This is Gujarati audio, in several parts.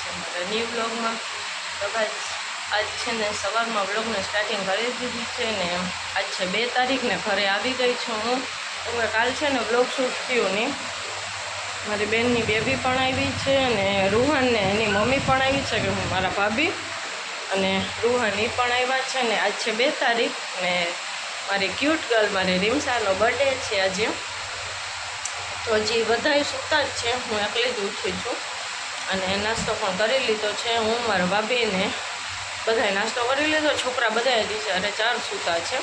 છે મારા ન્યૂ વ્લોગમાં। તો ગાઈસ આજ છે ને સવારમાં વ્લોગને સ્ટાર્ટિંગ કરી દીધી છે ને આજ છે 2 તારીખ ને ઘરે આવી ગઈ છું હું। તો કાલ છે ને વ્લોગ શૂટ થયું નહીં, મારી બેનની બેબી પણ આવી છે અને રૂહાન ને એની મમ્મી પણ આવી છે કે મારા ભાભી અને રૂહાન એ પણ આવ્યા છે ને આજ છે 2 તારીખ ને મારી ક્યુટ ગર્લ મારી રીમસાનો બર્થડે છે આજે। તો હજી બધાય સૂતા જ છે, હું એકલી જ ઉઠી છું અને નાસ્તો પણ કરી લીધો છે। હું મારા ભાભીને બધાએ નાસ્તો કરી લીધો, છોકરા બધાએ જ્યારે 4 સૂતા છે।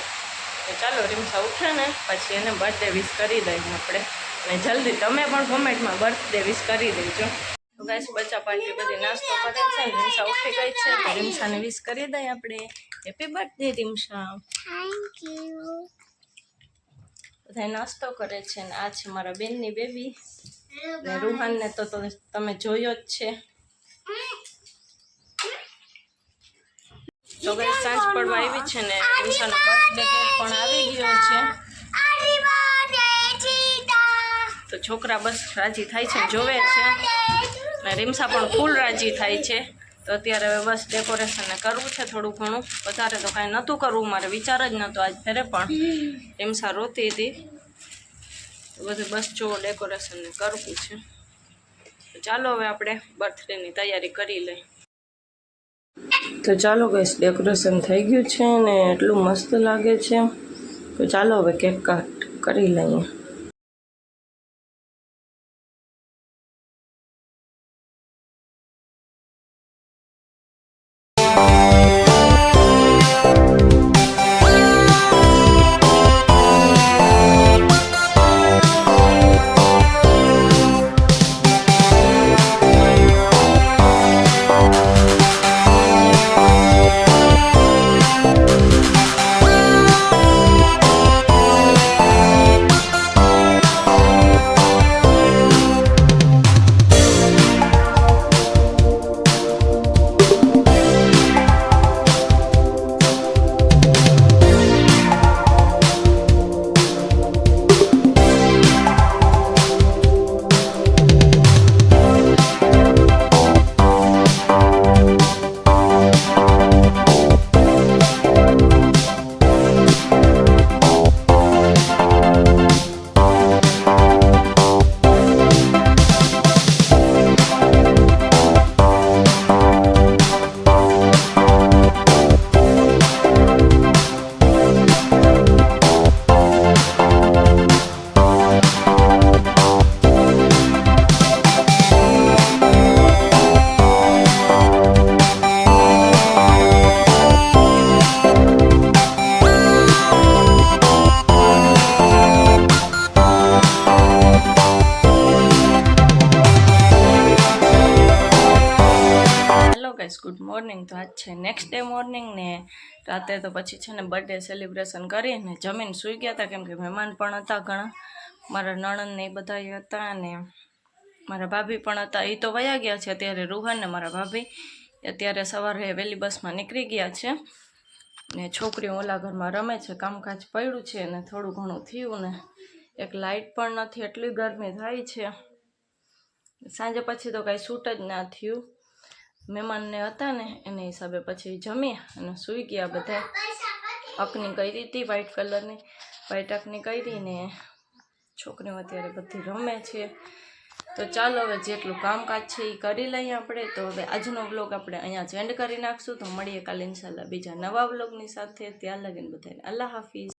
તો ચાલો રીમસા ઉઠે ને પછી એને બર્થડે વિશ કરી દઈએ આપણે અને જલ્દી તમે પણ કોમેન્ટમાં બર્થડે વિશ કરી દેજો। તો ગાઈસ બચ્ચા પાર્ટી બધી નાસ્તો કરે છે ને રીમસા ઉઠી ગઈ છે તો રીમસાને વિશ કરી દઈએ આપણે। Happy birthday Rimsa, thank you. બધા નાસ્તો કરે છે ને આ છે મારા બેનની બેબી ને રૂહાનને તો તમે જોયો જ છે। તો ગાઈસ સાંજ પડવા આવી છે ને રીમસાનો બર્થડે કેક પણ આવી ગયો છે તો છોકરા બસ રાજી થાય છે, જોવે છે ને રીમસા પણ ફૂલ રાજી થાય છે। તો અત્યારે હવે બસ ડેકોરેશનને કરવું છે થોડું ઘણું, વધારે તો કાંઈ નહોતું કરવું, મારે વિચાર જ નહોતો આજ ફેરે પણ રીમસા રોતી હતી તો બધું બસ જો ડેકોરેશનને કરવું છે। તો ચાલો હવે આપણે બર્થડેની તૈયારી કરી લઈએ। તો ચાલો ગાઈસ ડેકોરેશન થઈ ગયું છે ને એટલું મસ્ત લાગે છે તો ચાલો હવે કેક કટ કરી લઈએ। Good morning. તો આજ છે નેક્સ્ટ ડે મોર્નિંગ ને રાતે તો પછી છે ને બર્થડે સેલિબ્રેશન કરીને જમીન સૂઈ ગયા હતા કેમ કે મહેમાન પણ હતા ઘણા, મારા નણંદ ને એ બધા હતા અને મારા ભાભી પણ હતા, એ તો વયા ગયા છે અત્યારે રૂહાન ને મારા ભાભી અત્યારે સવારે વહેલી બસમાં નીકળી ગયા છે ને છોકરીઓ ઓલા ઘરમાં રમે છે, કામકાજ પડ્યું છે ને થોડું ઘણું થયું ને એક લાઇટ પણ નથી, એટલી ગરમી થાય છે। સાંજે પછી તો કાંઈ શૂટ જ ના થયું, મહેમાનને હતા ને એને હિસાબે પછી જમી અને સૂઈ ગયા બધા। અકની કરી હતી વ્હાઈટ કલરની, વ્હાઈટ અકની કરી ને છોકરીઓ અત્યારે બધી રમે છે। તો ચાલો હવે જેટલું કામકાજ છે એ કરી લઈએ આપણે। તો હવે આજનો વ્લોગ આપણે અહીંયા જ એન્ડ કરી નાખશું, તો મળીએ કાલે ઇન્શાલ્લાહ બીજા નવા વ્લોગની સાથે। ત્યાં લગીને બધાને અલ્લાહ હાફિઝ।